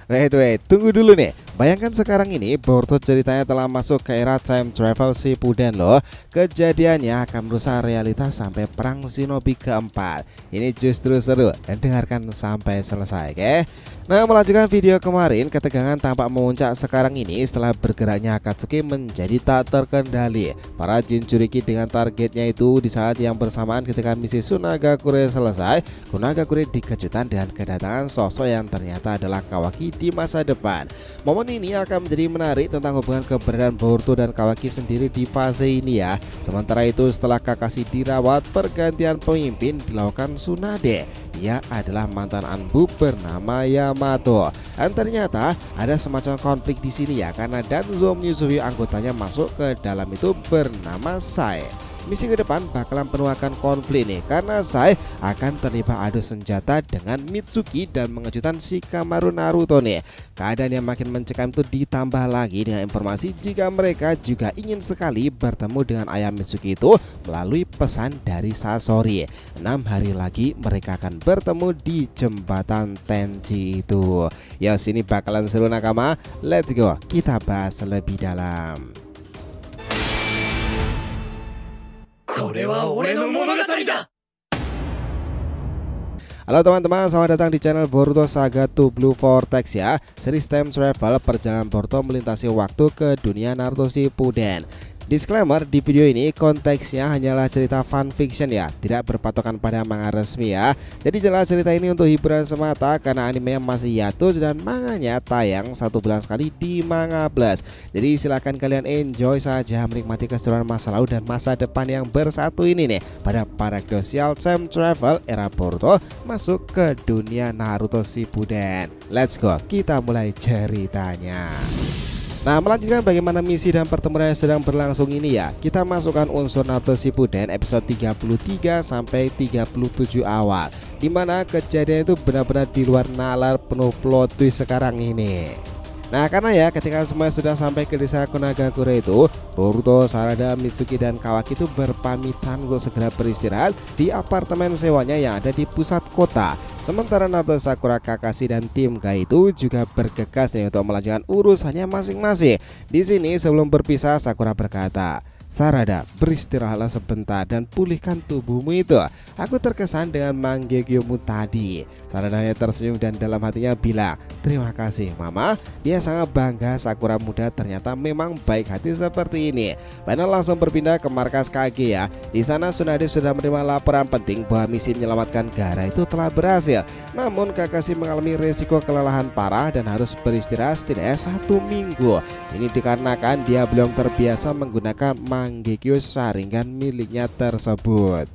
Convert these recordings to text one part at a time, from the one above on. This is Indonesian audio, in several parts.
Wait, tunggu dulu nih. Bayangkan sekarang ini Boruto ceritanya telah masuk ke era time travel Shippuden loh. Kejadiannya akan merusak realitas sampai perang shinobi keempat. Ini justru seru dan dengarkan sampai selesai, oke? Nah, melanjutkan video kemarin, ketegangan tampak memuncak sekarang ini setelah bergeraknya Akatsuki menjadi tak terkendali. Para Jinchuriki dengan targetnya itu di saat yang bersamaan ketika misi Tsunagakure selesai, Tsunagakure dikejutkan dengan kedatangan sosok yang ternyata adalah Kawaki di masa depan. Momen ini akan menjadi menarik tentang hubungan keberadaan Boruto dan Kawaki sendiri di fase ini ya. Sementara itu setelah Kakashi dirawat, pergantian pemimpin dilakukan Tsunade. Dia adalah mantan Anbu bernama Yamato. Dan ternyata ada semacam konflik di sini ya, karena Danzo menyusui anggotanya masuk ke dalam itu bernama Sai. Misi ke depan bakalan penuh akan konflik nih, karena Sai akan terlibat adu senjata dengan Mitsuki dan mengejutkan Shikamaru Naruto nih. Keadaan yang makin mencekam itu ditambah lagi dengan informasi jika mereka juga ingin sekali bertemu dengan ayah Mitsuki itu melalui pesan dari Sasori. 6 hari lagi mereka akan bertemu di jembatan Tenchi itu. Ya, sini bakalan seru nakama. Let's go, kita bahas lebih dalam. Halo teman-teman, selamat datang di channel Boruto Saga to Blue Vortex ya. Series time travel perjalanan Boruto melintasi waktu ke dunia Naruto Shippuden. Disclaimer, di video ini konteksnya hanyalah cerita fanfiction ya, tidak berpatokan pada manga resmi ya. Jadi jelas cerita ini untuk hiburan semata karena animenya masih hiatus dan manganya tayang 1 bulan sekali di Manga Plus. Jadi silahkan kalian enjoy saja menikmati keseruan masa lalu dan masa depan yang bersatu ini nih pada paradoxial time travel era Boruto masuk ke dunia Naruto Shippuden. Let's go, kita mulai ceritanya. Nah, melanjutkan bagaimana misi dan pertempuran yang sedang berlangsung ini ya. Kita masukkan unsur Naruto Shippuden episode 33 sampai 37 awal, dimana kejadian itu benar-benar di luar nalar, penuh plot twist sekarang ini. Nah, karena ya ketika semua sudah sampai ke desa Konagakure itu, Boruto, Sarada, Mitsuki dan Kawaki itu berpamitan untuk segera beristirahat di apartemen sewanya yang ada di pusat kota. Sementara Naruto, Sakura, Kakashi dan tim Gai itu juga bergegas untuk melanjutkan urusannya masing-masing. Di sini sebelum berpisah, Sakura berkata, "Sarada, beristirahatlah sebentar dan pulihkan tubuhmu itu. Aku terkesan dengan Manggegyomu tadi." Sarada hanya tersenyum dan dalam hatinya bilang, "Terima kasih Mama." Dia sangat bangga Sakura muda ternyata memang baik hati seperti ini. Panel langsung berpindah ke markas Kage ya. Di sana Tsunade sudah menerima laporan penting bahwa misi menyelamatkan Gaara itu telah berhasil. Namun Kakashi mengalami resiko kelelahan parah dan harus beristirahat setidaknya 1 minggu. Ini dikarenakan dia belum terbiasa menggunakan Manggekyo Sharingan miliknya tersebut.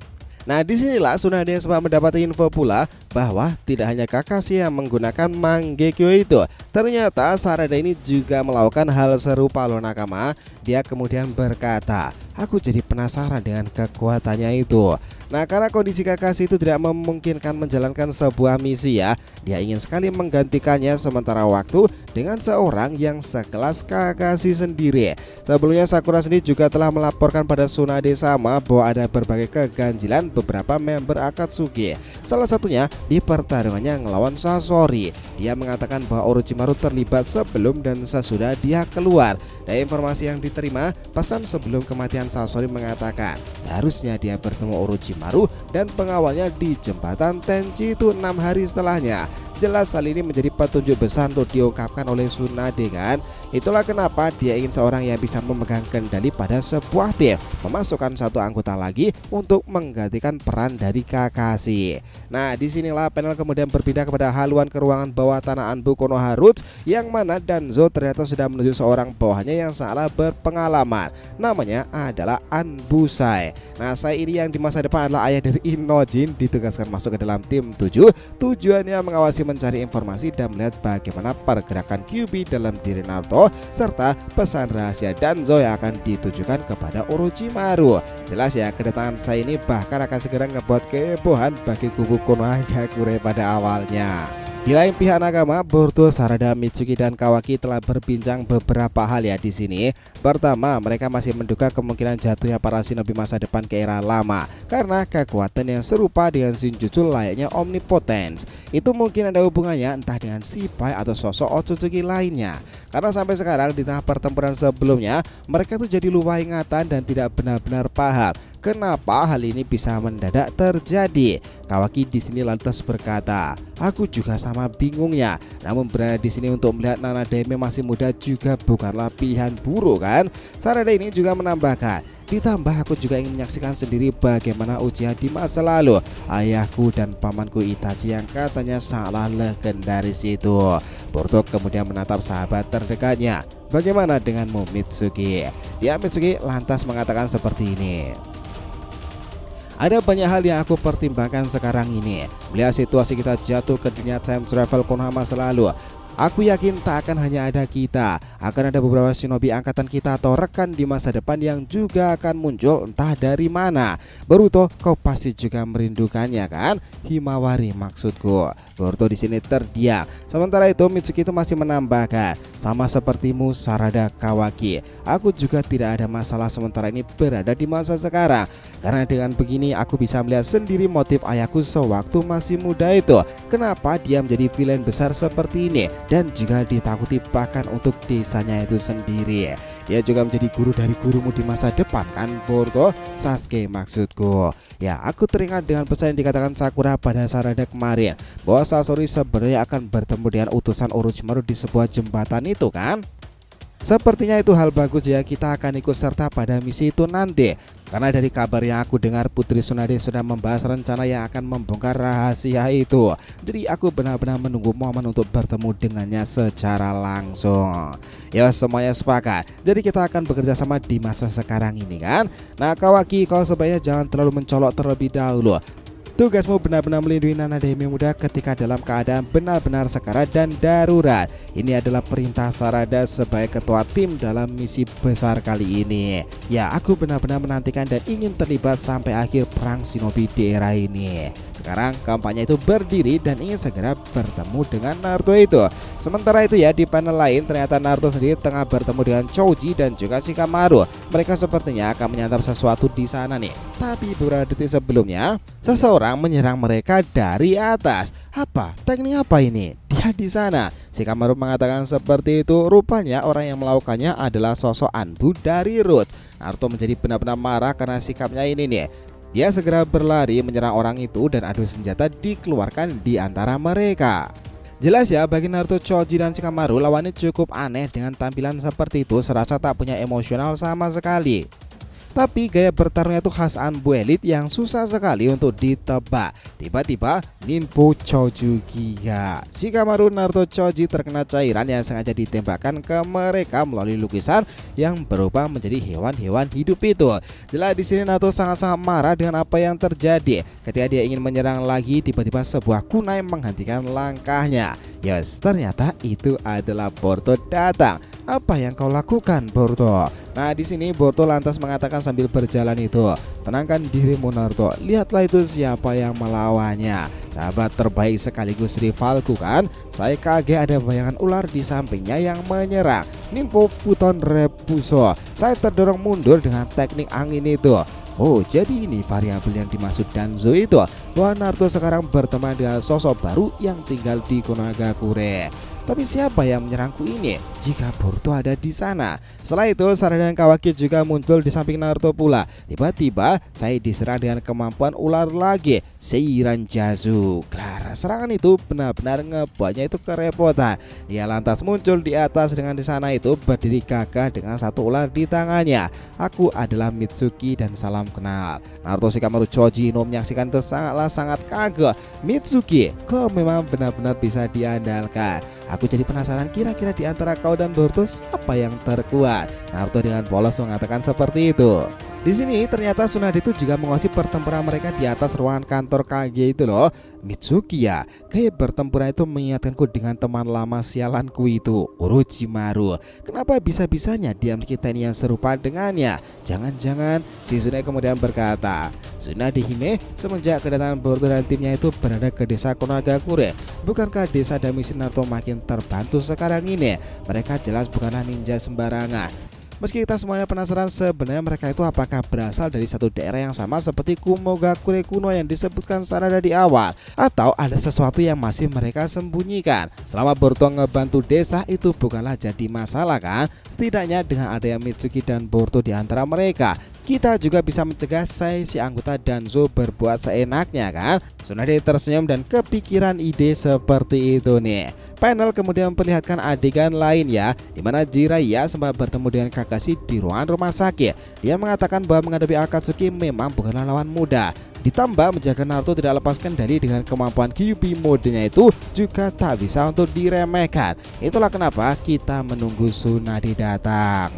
Nah, disinilah Tsunade sempat mendapati info pula bahwa tidak hanya Kakashi yang menggunakan Manggekyo itu. Ternyata Sarada ini juga melakukan hal serupa loh nakama. Dia kemudian berkata, "Aku jadi penasaran dengan kekuatannya itu." Nah, karena kondisi Kakashi itu tidak memungkinkan menjalankan sebuah misi ya, dia ingin sekali menggantikannya sementara waktu dengan seorang yang sekelas Kakashi sendiri. Sebelumnya Sakura sendiri juga telah melaporkan pada Tsunade sama bahwa ada berbagai keganjilan beberapa member Akatsuki. Salah satunya di pertarungannya ngelawan Sasori. Dia mengatakan bahwa Orochimaru terlibat sebelum dan sesudah dia keluar. Dari informasi yang diterima, pesan sebelum kematian Sasori mengatakan seharusnya dia bertemu Orochimaru dan pengawalnya di jembatan Tenchi itu 6 hari setelahnya. Jelas hal ini menjadi petunjuk besar untuk diungkapkan oleh Tsunade kan. Itulah kenapa dia ingin seorang yang bisa memegang kendali pada sebuah tim, memasukkan satu anggota lagi untuk menggantikan peran dari Kakashi. Nah, disinilah panel kemudian berpindah kepada haluan ke ruangan bawah tanah Anbu Konoha-Roots, yang mana Danzo ternyata sudah menuju seorang bawahannya yang sangatlah berpengalaman. Namanya adalah Anbu Sai. Nah, Sai ini yang di masa depan adalah ayah dari Inojin, ditugaskan masuk ke dalam tim 7. Tujuannya mengawasi, mencari informasi dan melihat bagaimana pergerakan Kyuubi dalam diri Naruto serta pesan rahasia Danzo yang akan ditujukan kepada Orochimaru. Jelas ya, kedatangan saya ini bahkan akan segera ngebuat kehebohan bagi kubu Konohagakure pada awalnya. Di lain pihak nakama, Boruto, Sarada, Mitsuki dan Kawaki telah berbincang beberapa hal ya di sini. Pertama, mereka masih menduga kemungkinan jatuhnya para shinobi masa depan ke era lama karena kekuatan yang serupa dengan Shinjutsu layaknya omnipotence. Itu mungkin ada hubungannya entah dengan Shipai atau sosok Otsutsuki lainnya. Karena sampai sekarang di tengah pertempuran sebelumnya, mereka tuh jadi lupa ingatan dan tidak benar-benar paham kenapa hal ini bisa mendadak terjadi. Kawaki di sini lantas berkata, "Aku juga sama bingungnya. Namun berada di sini untuk melihat Nanademe masih muda juga bukanlah pilihan buruk kan?" Sarada ini juga menambahkan, "Ditambah aku juga ingin menyaksikan sendiri bagaimana Uchiha di masa lalu, ayahku dan pamanku Itachi yang katanya sangatlah legendaris itu." Boruto kemudian menatap sahabat terdekatnya. "Bagaimana denganmu, Mitsuki?" Dia Mitsuki lantas mengatakan seperti ini. "Ada banyak hal yang aku pertimbangkan sekarang ini. Melihat situasi kita jatuh ke dunia time travel Konohama selalu, aku yakin tak akan hanya ada kita, akan ada beberapa shinobi angkatan kita atau rekan di masa depan yang juga akan muncul entah dari mana. Boruto, kau pasti juga merindukannya kan? Himawari maksudku." Boruto di sini terdiam. Sementara itu Mitsuki itu masih menambahkan, "Sama sepertimu Sarada, Kawaki, aku juga tidak ada masalah sementara ini berada di masa sekarang. Karena dengan begini aku bisa melihat sendiri motif ayahku sewaktu masih muda itu. Kenapa dia menjadi villain besar seperti ini dan juga ditakuti bahkan untuk desanya itu sendiri. Dia juga menjadi guru dari gurumu di masa depan kan, Boruto? Sasuke maksudku." Ya, aku teringat dengan pesan yang dikatakan Sakura pada Sarada kemarin, bahwa Sasori sebenarnya akan bertemu dengan utusan Orochimaru di sebuah jembatan itu kan. Sepertinya itu hal bagus ya, kita akan ikut serta pada misi itu nanti. Karena dari kabar yang aku dengar Putri Tsunade sudah membahas rencana yang akan membongkar rahasia itu. Jadi aku benar-benar menunggu momen untuk bertemu dengannya secara langsung. Ya semuanya sepakat. Jadi kita akan bekerja sama di masa sekarang ini kan. Nah Kawaki, kau sebaiknya jangan terlalu mencolok terlebih dahulu. Tugasmu benar-benar melindungi Nanademe muda ketika dalam keadaan benar-benar sekarat dan darurat. Ini adalah perintah Sarada sebagai ketua tim dalam misi besar kali ini. Ya, aku benar-benar menantikan dan ingin terlibat sampai akhir perang shinobi di era ini. Sekarang kampanye itu berdiri dan ingin segera bertemu dengan Naruto itu. Sementara itu ya, di panel lain ternyata Naruto sendiri tengah bertemu dengan Choji dan juga Shikamaru. Mereka sepertinya akan menyantap sesuatu di sana nih. Tapi beberapa detik sebelumnya, seseorang menyerang mereka dari atas. Apa? Teknik apa ini? Dia di sana. Shikamaru mengatakan seperti itu. Rupanya orang yang melakukannya adalah sosok Anbu dari Roots. Naruto menjadi benar-benar marah karena sikapnya ini nih. Dia segera berlari menyerang orang itu dan adu senjata dikeluarkan di antara mereka. Jelas ya, bagi Naruto, Choji dan Shikamaru lawannya cukup aneh dengan tampilan seperti itu, serasa tak punya emosional sama sekali. Tapi gaya bertarungnya itu khas Anbu elit yang susah sekali untuk ditebak. Tiba-tiba Ninpo Chojugiya. Shikamaru, Naruto, Choji terkena cairan yang sengaja ditembakkan ke mereka melalui lukisan yang berubah menjadi hewan-hewan hidup itu. Jelas di sini Naruto sangat-sangat marah dengan apa yang terjadi. Ketika dia ingin menyerang lagi, tiba-tiba sebuah kunai menghentikan langkahnya. Yes, ternyata itu adalah Boruto datang. Apa yang kau lakukan, Boruto? Nah, di sini Boruto lantas mengatakan sambil berjalan itu, "Tenangkan dirimu Naruto, lihatlah itu siapa yang melawannya. Sahabat terbaik sekaligus rivalku kan? Saya kaget ada bayangan ular di sampingnya yang menyerang. Ninpo Futon Repuso. Saya terdorong mundur dengan teknik angin itu." Oh, jadi ini variabel yang dimaksud Danzo itu, bahwa Naruto sekarang berteman dengan sosok baru yang tinggal di Konagakure. Tapi siapa yang menyerangku ini jika Boruto ada di sana? Setelah itu Sarada dan Kawaki juga muncul di samping Naruto pula. Tiba-tiba saya diserang dengan kemampuan ular lagi, Seiranjazu. Klar, serangan itu benar-benar ngebuatnya itu kerepotan. Dia lantas muncul di atas dengan di sana itu berdiri gagah dengan satu ular di tangannya. "Aku adalah Mitsuki dan salam kenal." Naruto, Shikamaru, Choji no menyaksikan itu sangat kaget. "Mitsuki, kau memang benar-benar bisa diandalkan. Aku jadi penasaran kira-kira di antara kau dan Boruto siapa yang terkuat?" Naruto dengan polos mengatakan seperti itu. Di sini ternyata Tsunade itu juga menguasai pertempuran mereka di atas ruangan kantor Kage itu loh. Mitsuki ya, kayak bertempur itu mengingatkanku dengan teman lama sialanku itu, Orochimaru. Kenapa bisa-bisanya dia memiliki teknik yang serupa dengannya? Jangan-jangan si Tsunade kemudian berkata, Tsunade Hime semenjak kedatangan Boruto dan timnya itu berada ke desa Konagakure. Bukankah desa Damishi Naruto makin terbantu sekarang ini? Mereka jelas bukanlah ninja sembarangan. Meski kita semuanya penasaran sebenarnya mereka itu apakah berasal dari satu daerah yang sama seperti Kumogakure kuno yang disebutkan Sarada di awal, atau ada sesuatu yang masih mereka sembunyikan. Selama Boruto ngebantu desa itu bukanlah jadi masalah kan? Setidaknya dengan adanya Mitsuki dan Boruto di antara mereka, kita juga bisa mencegah si anggota Danzo berbuat seenaknya kan? Tsunade tersenyum dan kepikiran ide seperti itu nih. Panel kemudian memperlihatkan adegan lain ya, di mana Jiraiya sempat bertemu dengan Kakashi di ruangan rumah sakit. Dia mengatakan bahwa menghadapi Akatsuki memang bukanlah lawan mudah. Ditambah menjaga Naruto tidak lepas kendali dengan kemampuan Kyuubi modenya itu juga tak bisa untuk diremehkan. Itulah kenapa kita menunggu Tsunade datang.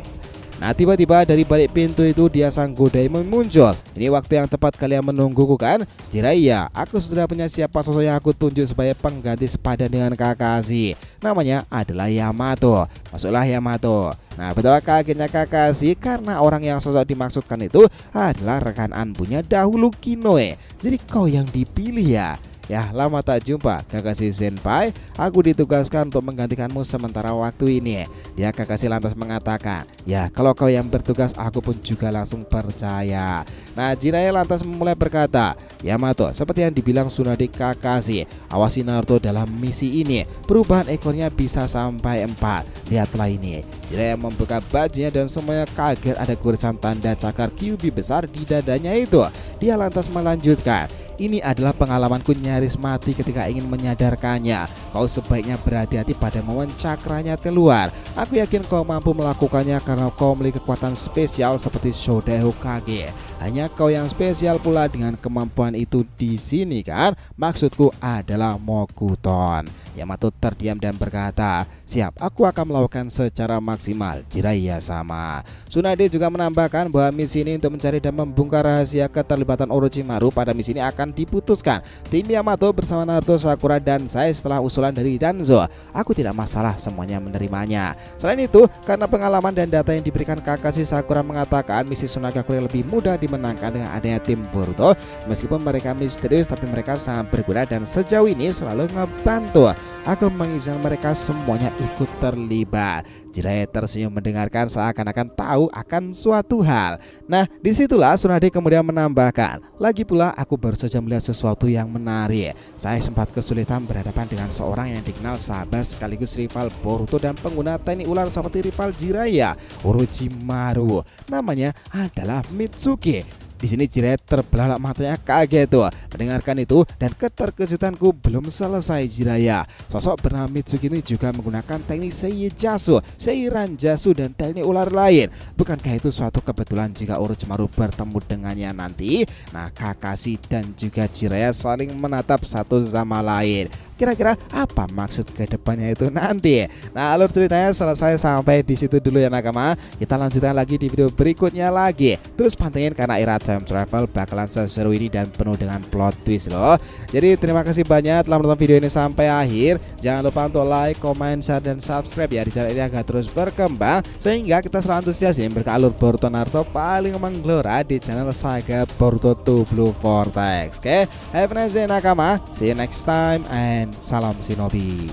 Nah tiba-tiba dari balik pintu itu dia sang Godaemon muncul. Ini waktu yang tepat kalian menungguku kan? Jiraiya, aku sudah punya siapa sosok yang aku tunjuk sebagai pengganti sepadan dengan Kakashi. Namanya adalah Yamato. Masuklah Yamato. Nah betapa kagetnya Kakashi karena orang yang sosok dimaksudkan itu adalah rekan Anbunya dahulu Kinoe. Jadi kau yang dipilih ya? Ya lama tak jumpa Kakashi Senpai, aku ditugaskan untuk menggantikanmu sementara waktu ini. Ya Kakashi lantas mengatakan, ya kalau kau yang bertugas aku pun juga langsung percaya. Nah Jiraiya lantas mulai berkata, Yamato seperti yang dibilang Tsunade Kakashi, awasi Naruto dalam misi ini. Perubahan ekornya bisa sampai 4. Lihatlah ini. Jiraiya membuka bajunya dan semuanya kaget ada goresan tanda cakar Kyuubi besar di dadanya itu. Dia lantas melanjutkan, ini adalah pengalamanku nyaris mati ketika ingin menyadarkannya. Kau sebaiknya berhati-hati pada momen cakranya keluar. Aku yakin kau mampu melakukannya karena kau memiliki kekuatan spesial seperti Shodai Hokage. Hanya kau yang spesial pula dengan kemampuan itu di sini kan? Maksudku adalah Mokuton. Yamato terdiam dan berkata, siap, aku akan melakukan secara maksimal. Jiraiya sama. Tsunade juga menambahkan bahwa misi ini untuk mencari dan membongkar rahasia keterlibatan Orochimaru pada misi ini akan diputuskan tim Yamato bersama Naruto, Sakura, dan saya setelah usulan dari Danzo. Aku tidak masalah semuanya menerimanya. Selain itu, karena pengalaman dan data yang diberikan Kakashi, Sakura mengatakan misi Tsunagakure lebih mudah dimenangkan dengan adanya tim Boruto. Meskipun mereka misterius tapi mereka sangat berguna dan sejauh ini selalu ngebantu. Aku mengizinkan mereka semuanya ikut terlibat. Jiraiya tersenyum mendengarkan seakan-akan tahu akan suatu hal. Nah disitulah Tsunade kemudian menambahkan, lagi pula aku baru saja melihat sesuatu yang menarik. Saya sempat kesulitan berhadapan dengan seorang yang dikenal sahabat sekaligus rival Boruto dan pengguna teknik ular seperti rival Jiraiya, Orochimaru. Namanya adalah Mitsuki. Di sini Jiraiya terbelalak matanya kaget tuh mendengarkan itu, dan keterkejutanku belum selesai. Jiraiya, sosok bernama Mitsuki ini juga menggunakan teknik Seijasu, Seiranjasu, dan teknik ular lain. Bukankah itu suatu kebetulan jika Orochimaru bertemu dengannya nanti? Nah Kakashi dan juga Jiraiya saling menatap satu sama lain. Kira-kira apa maksud ke depannya itu nanti? Nah alur ceritanya selesai sampai di situ dulu ya nakama. Kita lanjutkan lagi di video berikutnya lagi. Terus pantengin karena era time travel bakalan seseru ini dan penuh dengan plot twist loh. Jadi terima kasih banyak telah menonton video ini sampai akhir. Jangan lupa untuk like, comment, share, dan subscribe ya di channel ini agar terus berkembang sehingga kita selalu antusias yang beralur Boruto Naruto paling menggelora di channel Saga Boruto 2 Blue Vortex. Oke, have a nice day nakama. See you next time and salam shinobi.